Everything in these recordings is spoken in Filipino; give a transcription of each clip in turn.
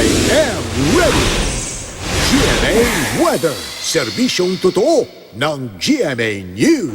I am ready! GMA Weather, serbisyong totoo ng GMA News.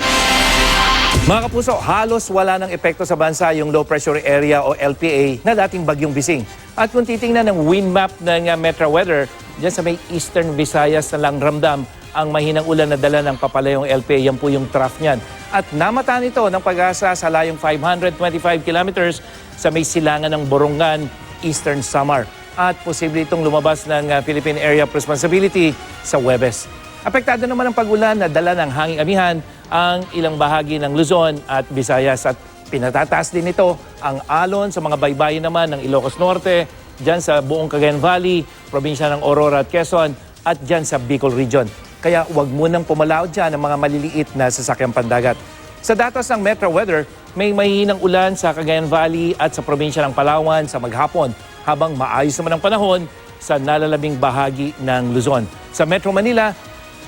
Mga kapuso, halos wala ng epekto sa bansa yung low pressure area o LPA na dating bagyong Bising. At kung titingnan ng wind map ng Metro Weather, dyan sa may Eastern Visayas na lang ramdam ang mahinang ulan na dala ng papalayong LPA, yan po yung trough niyan. At namata nito ng Pag-asa sa layong 525 kilometers sa may silangan ng Borongan, Eastern Samar. At posible itong lumabas ng Philippine Area of Responsibility sa Huwebes. Apektado naman ang pag-ulan na dala ng hanging amihan ang ilang bahagi ng Luzon at Visayas at pinatataas din ito ang alon sa mga baybayin naman ng Ilocos Norte, dyan sa buong Cagayan Valley, probinsya ng Aurora at Quezon at dyan sa Bicol Region. Kaya huwag munang pumalaot dyan ang mga maliliit na sasakyang pandagat. Sa datos ng Metro Weather, may mahihinang ulan sa Cagayan Valley at sa probinsya ng Palawan sa maghapon, habang maayos naman ang panahon sa nalalabing bahagi ng Luzon. Sa Metro Manila,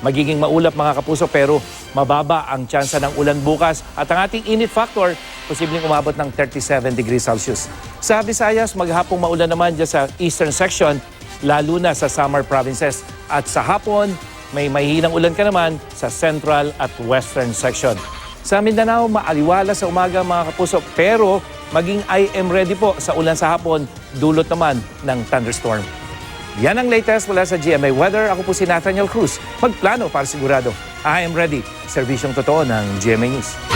magiging maulap mga kapuso pero mababa ang tsansa ng ulan bukas at ang ating init factor posibleng umabot ng 37 degrees Celsius. Sa Visayas, maghapong maulan naman dyan sa eastern section, lalo na sa Samar provinces. At sa hapon, may mahihinang ulan ka naman sa central at western section. Sa Mindanao, maaliwala sa umaga mga kapuso pero maging I am ready po sa ulan sa hapon, dulot naman ng thunderstorm. Yan ang latest mula sa GMA Weather. Ako po si Nathaniel Cruz. Magplano para sigurado. I am ready. Serbisyong totoo ng GMA News.